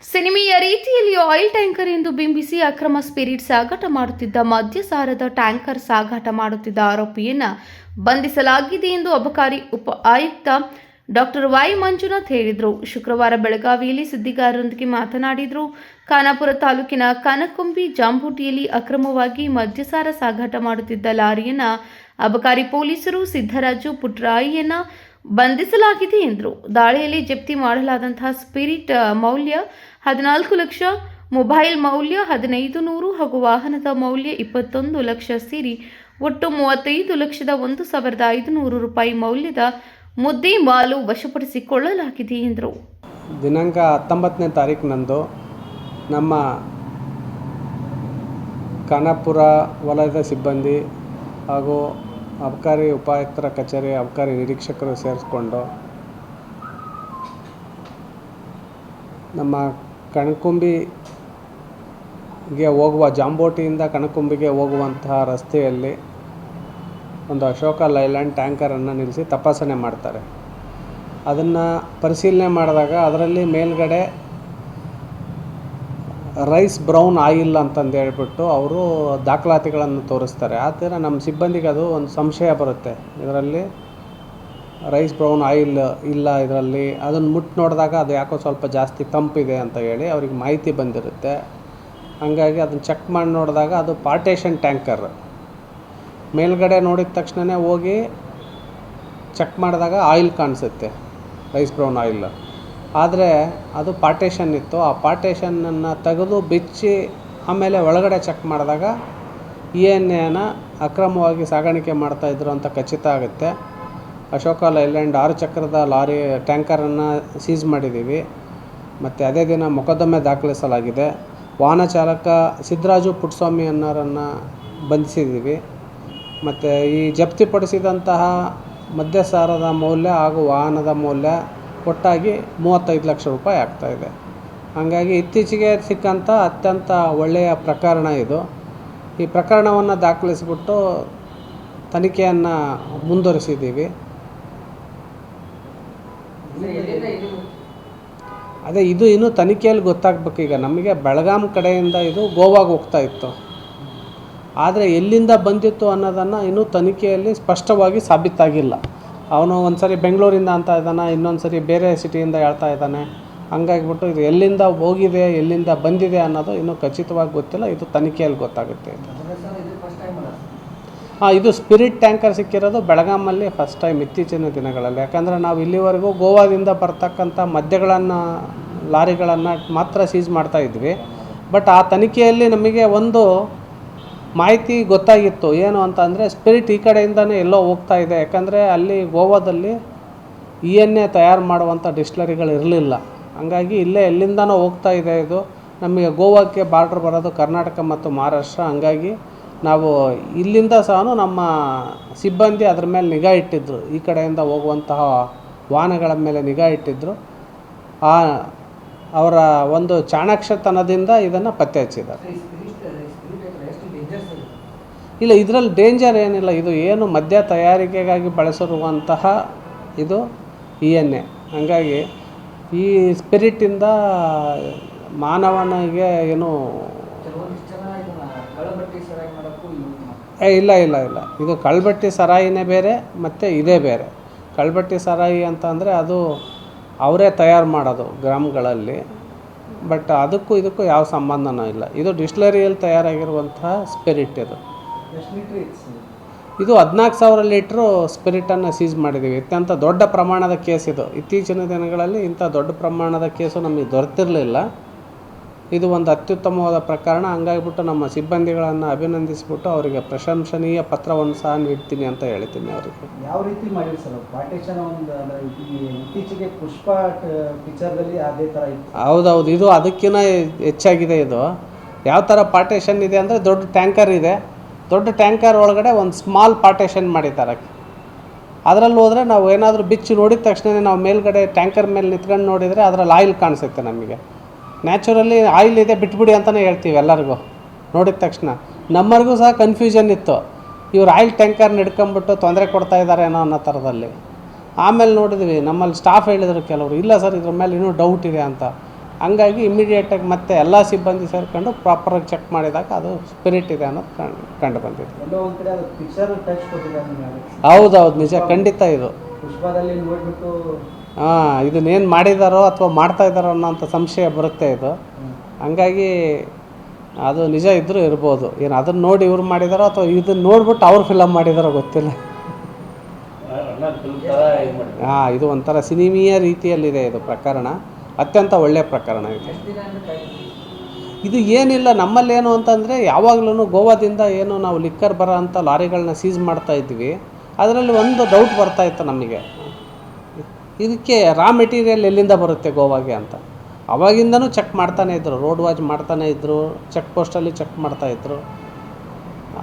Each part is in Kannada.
ಸಿನಿಮೆಯ ರೀತಿಯಲ್ಲಿ ಆಯಿಲ್ ಟ್ಯಾಂಕರ್ ಎಂದು ಬಿಂಬಿಸಿ ಅಕ್ರಮ ಸ್ಪಿರಿಟ್ ಸಾಗಾಟ ಮಾಡುತ್ತಿದ್ದ ಮದ್ಯಸಾರದ ಟ್ಯಾಂಕರ್ ಸಾಗಾಟ ಮಾಡುತ್ತಿದ್ದ ಆರೋಪಿಯನ್ನ ಬಂಧಿಸಲಾಗಿದೆ ಎಂದು ಅಬಕಾರಿ ಉಪ ಆಯುಕ್ತ ಡಾಕ್ಟರ್ ವೈ ಮಂಜುನಾಥ್ ಹೇಳಿದರು. ಶುಕ್ರವಾರ ಬೆಳಗಾವಿಯಲ್ಲಿ ಸುದ್ದಿಗಾರರೊಂದಿಗೆ ಮಾತನಾಡಿದರು. ಖಾನಾಪುರ ತಾಲೂಕಿನ ಕನಕುಂಬಿ ಜಾಂಬೂಟಿಯಲ್ಲಿ ಅಕ್ರಮವಾಗಿ ಮದ್ಯಸಾರ ಸಾಗಾಟ ಮಾಡುತ್ತಿದ್ದ ಲಾರಿಯನ್ನ ಅಬಕಾರಿ ಪೊಲೀಸರು ಸಿದ್ದರಾಜು ಪುಟ್ರಾಯಿಯನ್ನ ಬಂಧಿಸಲಾಗಿದೆ ಎಂದರು. ದಾಳಿಯಲ್ಲಿ ಜಪ್ತಿ ಮಾಡಲಾದಂತಹ ಸ್ಪಿರಿಟ್ ಮೌಲ್ಯ 14 ಲಕ್ಷ, ಮೊಬೈಲ್ ಮೌಲ್ಯ 1500 ಹಾಗೂ ವಾಹನದ ಮೌಲ್ಯ 21 ಲಕ್ಷ ಸೇರಿ ಒಟ್ಟು 35,01,500 ರೂಪಾಯಿ ಮೌಲ್ಯದ ಮುದ್ದೆ ಮಾಲು ವಶಪಡಿಸಿಕೊಳ್ಳಲಾಗಿದೆ ಎಂದರು. ದಿನಾಂಕ 19ನೇ ತಾರೀಕಿನಂದು ನಮ್ಮ ಖಾನಾಪುರ ವಲಯದ ಸಿಬ್ಬಂದಿ ಹಾಗೂ ಅಬಕಾರಿ ಉಪಾಯುಕ್ತರ ಕಚೇರಿ ಅಬಕಾರಿ ನಿರೀಕ್ಷಕರು ಸೇರಿಸ್ಕೊಂಡು ನಮ್ಮ ಕಣಕುಂಬಿಗೆ ಹೋಗುವ ಜಾಂಬೋಟಿಯಿಂದ ಕಣಕುಂಬಿಗೆ ಹೋಗುವಂತಹ ರಸ್ತೆಯಲ್ಲಿ ಒಂದು ಅಶೋಕ ಲೈಲ್ಯಾಂಡ್ ಟ್ಯಾಂಕರನ್ನು ನಿಲ್ಲಿಸಿ ತಪಾಸಣೆ ಮಾಡ್ತಾರೆ. ಅದನ್ನು ಪರಿಶೀಲನೆ ಮಾಡಿದಾಗ ಅದರಲ್ಲಿ ಮೇಲ್ಗಡೆ ರೈಸ್ ಬ್ರೌನ್ ಆಯಿಲ್ ಅಂತಂದು ಹೇಳ್ಬಿಟ್ಟು ಅವರು ದಾಖಲಾತಿಗಳನ್ನು ತೋರಿಸ್ತಾರೆ. ಆ ಥರ ನಮ್ಮ ಸಿಬ್ಬಂದಿಗೆ ಅದು ಒಂದು ಸಂಶಯ ಬರುತ್ತೆ, ಇದರಲ್ಲಿ ರೈಸ್ ಬ್ರೌನ್ ಆಯಿಲ್ ಇಲ್ಲ ಇದರಲ್ಲಿ. ಅದನ್ನು ಮುಟ್ಟು ನೋಡಿದಾಗ ಅದು ಯಾಕೋ ಸ್ವಲ್ಪ ಜಾಸ್ತಿ ತಂಪಿದೆ ಅಂತ ಹೇಳಿ ಅವ್ರಿಗೆ ಮಾಹಿತಿ ಬಂದಿರುತ್ತೆ. ಹಾಗಾಗಿ ಅದನ್ನು ಚೆಕ್ ಮಾಡಿ ನೋಡಿದಾಗ ಅದು ಪಾರ್ಟೇಷನ್ ಟ್ಯಾಂಕರ್. ಮೇಲ್ಗಡೆ ನೋಡಿದ ತಕ್ಷಣವೇ ಹೋಗಿ ಚೆಕ್ ಮಾಡಿದಾಗ ಆಯಿಲ್ ಕಾಣಿಸುತ್ತೆ, ರೈಸ್ ಬ್ರೌನ್ ಆಯಿಲ್. ಆದರೆ ಅದು ಪಾರ್ಟೇಷನ್ ಇತ್ತು. ಆ ಪಾರ್ಟೇಷನನ್ನು ತೆಗೆದು ಬಿಚ್ಚಿ ಆಮೇಲೆ ಒಳಗಡೆ ಚೆಕ್ ಮಾಡಿದಾಗ ENAನ ಅಕ್ರಮವಾಗಿ ಸಾಗಾಣಿಕೆ ಮಾಡ್ತಾಯಿದ್ರು ಅಂತ ಖಚಿತ ಆಗುತ್ತೆ. ಅಶೋಕ ಲೈಲ್ಯಾಂಡ್ 6 ಚಕ್ರದ ಲಾರಿ ಟ್ಯಾಂಕರನ್ನು ಸೀಸ್ ಮಾಡಿದ್ದೀವಿ. ಮತ್ತು ಅದೇ ದಿನ ಮೊಕದ್ದಮೆ ದಾಖಲಿಸಲಾಗಿದೆ. ವಾಹನ ಚಾಲಕ ಸಿದ್ದರಾಜು ಪುಟ್ಸ್ವಾಮಿ ಅನ್ನೋರನ್ನು ಬಂಧಿಸಿದ್ದೀವಿ. ಮತ್ತು ಈ ಜಪ್ತಿಪಡಿಸಿದಂತಹ ಮದ್ಯಸಾರದ ಮೌಲ್ಯ ಹಾಗೂ ವಾಹನದ ಮೌಲ್ಯ ಒಟ್ಟಾಗಿ 35 ಲಕ್ಷ ರೂಪಾಯಿ ಆಗ್ತಾಯಿದೆ. ಹಾಗಾಗಿ ಇತ್ತೀಚೆಗೆ ಸಿಕ್ಕಂಥ ಅತ್ಯಂತ ಒಳ್ಳೆಯ ಪ್ರಕರಣ ಇದು. ಈ ಪ್ರಕರಣವನ್ನು ದಾಖಲಿಸಿಬಿಟ್ಟು ತನಿಖೆಯನ್ನು ಮುಂದುವರಿಸಿದ್ದೀವಿ. ಅದೇ ಇದು ಇನ್ನೂ ತನಿಖೆಯಲ್ಲಿ ಗೊತ್ತಾಗಬೇಕು. ಈಗ ನಮಗೆ ಬೆಳಗಾಂ ಕಡೆಯಿಂದ ಇದು ಗೋವಾಗೆ ಹೋಗ್ತಾ ಇತ್ತು. ಆದರೆ ಎಲ್ಲಿಂದ ಬಂದಿತ್ತು ಅನ್ನೋದನ್ನು ಇನ್ನೂ ತನಿಖೆಯಲ್ಲಿ ಸ್ಪಷ್ಟವಾಗಿ ಸಾಬೀತಾಗಿಲ್ಲ. ಅವನು ಒಂದು ಸರಿ ಬೆಂಗಳೂರಿಂದ ಅಂತ ಇದ್ದಾನೆ, ಇನ್ನೊಂದು ಸರಿ ಬೇರೆ ಸಿಟಿಯಿಂದ ಹೇಳ್ತಾ ಇದ್ದಾನೆ. ಹಂಗಾಗಿಬಿಟ್ಟು ಇದು ಎಲ್ಲಿಂದ ಹೋಗಿದೆ ಎಲ್ಲಿಂದ ಬಂದಿದೆ ಅನ್ನೋದು ಇನ್ನೂ ಖಚಿತವಾಗಿ ಗೊತ್ತಿಲ್ಲ. ಇದು ತನಿಖೆಯಲ್ಲಿ ಗೊತ್ತಾಗುತ್ತೆ. ಇದು ಸ್ಪಿರಿಟ್ ಟ್ಯಾಂಕರ್ ಸಿಕ್ಕಿರೋದು ಬೆಳಗಾಮಲ್ಲಿ ಫಸ್ಟ್ ಟೈಮ್ ಇತ್ತೀಚಿನ ದಿನಗಳಲ್ಲಿ. ಯಾಕಂದರೆ ನಾವು ಇಲ್ಲಿವರೆಗೂ ಗೋವಾದಿಂದ ಬರ್ತಕ್ಕಂಥ ಮದ್ಯಗಳನ್ನು ಲಾರಿಗಳನ್ನು ಮಾತ್ರ ಸೀಸ್ ಮಾಡ್ತಾಯಿದ್ವಿ. ಬಟ್ ಆ ತನಿಖೆಯಲ್ಲಿ ನಮಗೆ ಒಂದು ಮಾಹಿತಿ ಗೊತ್ತಾಗಿತ್ತು. ಏನು ಅಂತಂದರೆ ಸ್ಪಿರಿಟ್ ಈ ಕಡೆಯಿಂದನೇ ಎಲ್ಲೋ ಹೋಗ್ತಾ ಇದೆ. ಯಾಕಂದರೆ ಅಲ್ಲಿ ಗೋವಾದಲ್ಲಿ ENA ತಯಾರು ಮಾಡುವಂಥ ಡಿಸ್ಟಿಲರಿಗಳು ಇರಲಿಲ್ಲ. ಹಂಗಾಗಿ ಇಲ್ಲೇ ಎಲ್ಲಿಂದನೋ ಹೋಗ್ತಾ ಇದೆ ಇದು. ನಮಗೆ ಗೋವಾಕ್ಕೆ ಬಾರ್ಡ್ರ್ ಬರೋದು ಕರ್ನಾಟಕ ಮತ್ತು ಮಹಾರಾಷ್ಟ್ರ. ಹಂಗಾಗಿ ನಾವು ಇಲ್ಲಿಂದ ಸಹ ನಮ್ಮ ಸಿಬ್ಬಂದಿ ಅದ್ರ ಮೇಲೆ ನಿಗಾ ಇಟ್ಟಿದ್ದರು. ಈ ಕಡೆಯಿಂದ ಹೋಗುವಂತಹ ವಾಹನಗಳ ಮೇಲೆ ನಿಗಾ ಇಟ್ಟಿದ್ದರು. ಅವರ ಒಂದು ಚಾಣಾಕ್ಷತನದಿಂದ ಇದನ್ನು ಪತ್ತೆ ಹಚ್ಚಿದ್ದಾರೆ. ಇಲ್ಲ, ಇದರಲ್ಲಿ ಡೇಂಜರ್ ಏನಿಲ್ಲ. ಇದು ಏನು ಮದ್ಯ ತಯಾರಿಕೆಗಾಗಿ ಬಳಸಿರುವಂತಹ ಇದು ENA. ಹಾಗಾಗಿ ಈ ಸ್ಪಿರಿಟಿಂದ ಮಾನವನಿಗೆ ಏನು ಇಲ್ಲ ಇದು ಕಳ್ಬಟ್ಟಿ ಸರಾಯಿನೇ ಬೇರೆ ಮತ್ತು ಇದೇ ಬೇರೆ. ಕಳ್ಬಟ್ಟಿ ಸರಾಯಿ ಅಂತ ಅಂದರೆ ಅದು ಅವರೇ ತಯಾರು ಮಾಡೋದು ಗ್ರಾಮಗಳಲ್ಲಿ. ಬಟ್ ಅದಕ್ಕೂ ಇದಕ್ಕೂ ಯಾವ ಸಂಬಂಧನೂ ಇಲ್ಲ. ಇದು ಡಿಸ್ಟಿಲರಿಯಲ್ಲಿ ತಯಾರಾಗಿರುವಂತಹ ಸ್ಪಿರಿಟ್. ಇದು 14,000 ಲೀಟ್ರು ಸ್ಪಿರಿಟನ್ನು ಸೀಸ್ ಮಾಡಿದ್ದೀವಿ. ಅತ್ಯಂತ ದೊಡ್ಡ ಪ್ರಮಾಣದ ಕೇಸ್ ಇದು. ಇತ್ತೀಚಿನ ದಿನಗಳಲ್ಲಿ ಇಂಥ ದೊಡ್ಡ ಪ್ರಮಾಣದ ಕೇಸು ನಮಗೆ ದೊರೆತಿರಲಿಲ್ಲ. ಇದು ಒಂದು ಅತ್ಯುತ್ತಮವಾದ ಪ್ರಕರಣ. ಹಂಗಾಗಿಬಿಟ್ಟು ನಮ್ಮ ಸಿಬ್ಬಂದಿಗಳನ್ನು ಅಭಿನಂದಿಸಿಬಿಟ್ಟು ಅವರಿಗೆ ಪ್ರಶಂಸನೀಯ ಪತ್ರವನ್ನು ಸಹ ನೀಡ್ತೀನಿ ಅಂತ ಹೇಳ್ತೀನಿ ಅವರಿಗೆ. ಯಾವ ರೀತಿ ಮಾಡಿರಿ ಸರ್ ಪಾರ್ಟೇಷನ್? ಒಂದು ಇತ್ತೀಚೆಗೆ ಪುಷ್ಪ ಪಿಕ್ಚರ್ದಲ್ಲಿ ಅದೇ ಥರ ಇತ್ತು. ಹೌದೌದು, ಇದು ಅದಕ್ಕಿಂತ ಹೆಚ್ಚಾಗಿದೆ. ಇದು ಯಾವ ಥರ ಪಾರ್ಟೇಷನ್ ಇದೆ ಅಂದರೆ ದೊಡ್ಡ ಟ್ಯಾಂಕರ್ ಇದೆ. ದೊಡ್ಡ ಟ್ಯಾಂಕರ್ ಒಳಗಡೆ ಒಂದು ಸ್ಮಾಲ್ ಪಾರ್ಟೇಷನ್ ಮಾಡಿದ್ದಾರೆ. ಅದರಲ್ಲಿ ಹೋದರೆ ನಾವು ಏನಾದರೂ ಬಿಚ್ಚಿ ನೋಡಿದ ತಕ್ಷಣ ನಾವು ಮೇಲ್ಗಡೆ ಟ್ಯಾಂಕರ್ ಮೇಲೆ ನಿಂತ್ಕೊಂಡು ನೋಡಿದರೆ ಅದರಲ್ಲಿ ಆಯಿಲ್ ಕಾಣಿಸುತ್ತೆ. ನಮಗೆ ನ್ಯಾಚುರಲಿ ಆಯಿಲ್ ಇದೆ ಬಿಟ್ಬಿಡಿ ಅಂತಲೇ ಹೇಳ್ತೀವಿ ಎಲ್ಲರಿಗೂ ನೋಡಿದ ತಕ್ಷಣ. ನಮ್ಮರಿಗೂ ಸಹ ಕನ್ಫ್ಯೂಷನ್ ಇತ್ತು, ಇವ್ರು ಆಯಿಲ್ ಟ್ಯಾಂಕರ್ನ ಹಿಡ್ಕೊಂಬಿಟ್ಟು ತೊಂದರೆ ಕೊಡ್ತಾ ಇದ್ದಾರೆ ಅನ್ನೋ ಥರದಲ್ಲಿ. ಆಮೇಲೆ ನೋಡಿದ್ವಿ, ನಮ್ಮಲ್ಲಿ ಸ್ಟಾಫ್ ಹೇಳಿದರು ಕೆಲವರು, ಇಲ್ಲ ಸರ್ ಇದ್ರ ಮೇಲೆ ಇನ್ನೂ ಡೌಟ್ ಇದೆ ಅಂತ. ಹಂಗಾಗಿ ಇಮಿಡಿಯೇಟಾಗಿ ಮತ್ತೆ ಎಲ್ಲ ಸಿಬ್ಬಂದಿ ಸೇರ್ಕೊಂಡು ಪ್ರಾಪರಾಗಿ ಚೆಕ್ ಮಾಡಿದಾಗ ಅದು ಸ್ಪಿರಿಟ್ ಇದೆ ಅನ್ನೋದು ಕಂಡು ಬಂದಿದೆ. ಎಲ್ಲೋ ಒಂದು ಕಡೆ ಅದು ಪಿಕ್ಚರ್ ಟಚ್ ಕೊಟ್ಟಿದ್ದಾರೆ. ಹೌದೌದು, ನಿಜ, ಖಂಡಿತ ಇದು ಪುಷ್ಪದಲ್ಲಿ ನೋಡಿಬಿಟ್ಟು ಇದನ್ನೇನು ಮಾಡಿದಾರೋ ಅಥವಾ ಮಾಡ್ತಾ ಇದ್ದಾರೋ ಅನ್ನೋಂಥ ಸಂಶಯ ಬರುತ್ತೆ ಇದು. ಹಂಗಾಗಿ ಅದು ನಿಜ ಇದ್ದರೂ ಇರ್ಬೋದು. ಏನು ಅದನ್ನು ನೋಡಿ ಇವ್ರು ಮಾಡಿದಾರೋ ಅಥವಾ ಇದನ್ನು ನೋಡ್ಬಿಟ್ಟು ಅವ್ರು ಫಿಲಮ್ ಮಾಡಿದಾರೋ ಗೊತ್ತಿಲ್ಲ. ಇದು ಒಂಥರ ಸಿನಿಮೀಯ ರೀತಿಯಲ್ಲಿದೆ ಇದು ಪ್ರಕರಣ. ಅತ್ಯಂತ ಒಳ್ಳೆಯ ಪ್ರಕರಣ ಇದು. ಇದು ಏನಿಲ್ಲ, ನಮ್ಮಲ್ಲೇನು ಅಂತಂದರೆ ಯಾವಾಗಲೂ ಗೋವಾದಿಂದ ಏನು ನಾವು ಲಿಕ್ಕರ್ ಬರೋ ಅಂಥ ಲಾರಿಗಳನ್ನ ಸೀಸ್ ಮಾಡ್ತಾ ಇದ್ವಿ. ಅದರಲ್ಲಿ ಒಂದು ಡೌಟ್ ಬರ್ತಾಯಿತ್ತು ನಮಗೆ, ಇದಕ್ಕೆ ರಾ ಮೆಟೀರಿಯಲ್ ಎಲ್ಲಿಂದ ಬರುತ್ತೆ ಗೋವಾಗೆ ಅಂತ. ಅವಾಗಿಂದನೂ ಚೆಕ್ ಮಾಡ್ತಾನೇ ಇದ್ದರು, ರೋಡ್ ವಾಚ್ ಮಾಡ್ತಾನೇ ಇದ್ದರು, ಚೆಕ್ ಪೋಸ್ಟಲ್ಲಿ ಚೆಕ್ ಮಾಡ್ತಾಯಿದ್ರು.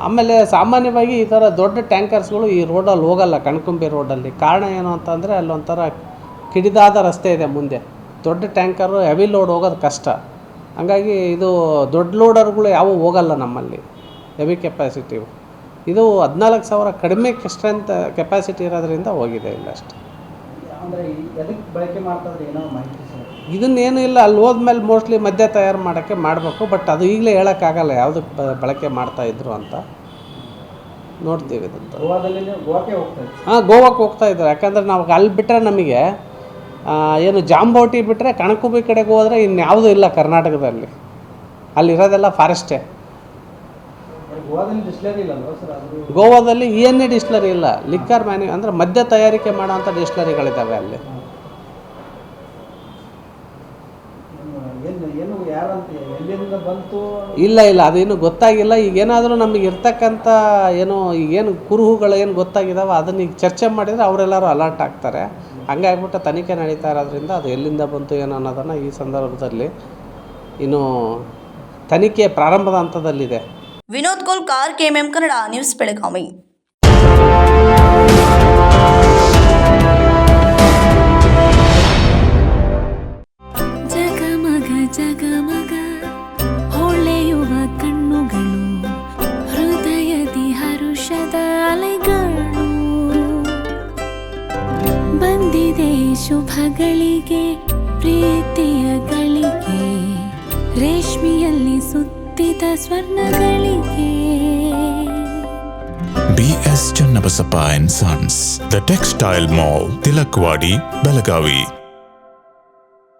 ಆಮೇಲೆ ಸಾಮಾನ್ಯವಾಗಿ ಈ ಥರ ದೊಡ್ಡ ಟ್ಯಾಂಕರ್ಸ್ಗಳು ಈ ರೋಡಲ್ಲಿ ಹೋಗಲ್ಲ, ಕಣ್ಕುಂಬಿ ರೋಡಲ್ಲಿ. ಕಾರಣ ಏನು ಅಂತಂದರೆ ಅಲ್ಲೊಂಥರ ಕಿಡಿದಾದ ರಸ್ತೆ ಇದೆ ಮುಂದೆ. ದೊಡ್ಡ ಟ್ಯಾಂಕರು ಹೆವಿ ಲೋಡ್ ಹೋಗೋದು ಕಷ್ಟ. ಹಂಗಾಗಿ ಇದು ದೊಡ್ಡ ಲೋಡರ್ಗಳು ಯಾವೂ ಹೋಗಲ್ಲ ನಮ್ಮಲ್ಲಿ, ಹೆವಿ ಕೆಪಾಸಿಟಿವ್. ಇದು 14,000 ಕಡಿಮೆ ಸ್ಟ್ರೆಂತ್ ಕೆಪಾಸಿಟಿ ಇರೋದ್ರಿಂದ ಹೋಗಿದೆ ಇಲ್ಲ ಅಷ್ಟೆ. ಅಂದರೆ ಎದಕ್ಕೆ ಬಳಕೆ ಮಾಡ್ತಾಯಿದ್ರೆ ಏನೋ ಮಾಹಿತಿ ಸರ್? ಇದನ್ನೇನು ಇಲ್ಲ, ಅಲ್ಲಿ ಹೋದ್ಮೇಲೆ ಮೋಸ್ಟ್ಲಿ ಮದ್ಯ ತಯಾರು ಮಾಡೋಕ್ಕೆ ಮಾಡಬೇಕು. ಬಟ್ ಅದು ಈಗಲೇ ಹೇಳೋಕ್ಕಾಗಲ್ಲ ಯಾವುದಕ್ಕೆ ಬಳಕೆ ಮಾಡ್ತಾಯಿದ್ರು ಅಂತ. ನೋಡ್ತೀವಿ ಇದಂತ. ಗೋವಾದಲ್ಲಿ ಗೋವಾಕ್ಕೆ ಹೋಗ್ತಾರೆ. ಗೋವಾಕ್ಕೆ ಹೋಗ್ತಾಯಿದ್ರು. ಯಾಕಂದರೆ ನಾವು ಅಲ್ಲಿ ಬಿಟ್ಟರೆ ನಮಗೆ ಏನು ಜಾಂಬೋಟಿ ಬಿಟ್ಟರೆ ಕಣಕುಬಿ ಕಡೆಗೆ ಹೋದರೆ ಇನ್ಯಾವುದೂ ಇಲ್ಲ ಕರ್ನಾಟಕದಲ್ಲಿ. ಅಲ್ಲಿರೋದೆಲ್ಲ ಫಾರೆಸ್ಟೇ. ಗೋವಾದಲ್ಲಿ ಡಿಸ್ಟಿಲರಿ ಇಲ್ಲಲ್ವ ಸರ್? ಅದು ಗೋವಾದಲ್ಲಿ ಏನೇ ಡಿಸ್ಟಿಲರಿ ಇಲ್ಲ, ಲಿಕ್ಕರ್ ಅಂದರೆ ಮದ್ಯ ತಯಾರಿಕೆ ಮಾಡೋವಂಥ ಡಿಸ್ಟಿಲರಿಗಳಿದ್ದಾವೆ ಅಲ್ಲಿ. ಏನು ಯಾರಂತ ಎಲ್ಲಿಂದ ಬಂತು ಇಲ್ಲ, ಅದೇನು ಗೊತ್ತಾಗಿಲ್ಲ. ಈಗೇನಾದರೂ ನಮಗೆ ಇರ್ತಕ್ಕಂಥ ಈಗೇನು ಕುರುಹುಗಳು ಏನು ಗೊತ್ತಾಗಿದ್ದಾವೆ ಅದನ್ನ ಈಗ ಚರ್ಚೆ ಮಾಡಿದರೆ ಅವರೆಲ್ಲರೂ ಅಲರ್ಟ್ ಆಗ್ತಾರೆ. ಹಂಗಾಗ್ಬಿಟ್ಟು ತನಿಖೆ ನಡೀತಾ ಇರೋದ್ರಿಂದ ಅದು ಎಲ್ಲಿಂದ ಬಂತು ಏನೋ ಅನ್ನೋದನ್ನು ಈ ಸಂದರ್ಭದಲ್ಲಿ ಇನ್ನು ತನಿಖೆ ಪ್ರಾರಂಭದ ಹಂತದಲ್ಲಿದೆ. Vinod Kolkar, KMM Kannada news, Belagavi. ಜಗಮಗ ಜಗಮಗ ಹೊಳೆಯುವ ಕಣ್ಣುಗಳು, ಹೃದಯದಿ ಹರುಷದ ಅಲೆಗಳು. ಬಂದಿದೆ ಶುಭಗಳಿಗೆ, ಪ್ರೀತಿಯ ಗಳಿಗೆ, ರೇಷ್ಮೆಯಲ್ಲಿ ಸುತ್ತಿದ ಸ್ವರ್ಣಗಳಿಗೆ. BS Channabasappa and Sons, The Textile Mall, Tilakvadi, Belagavi.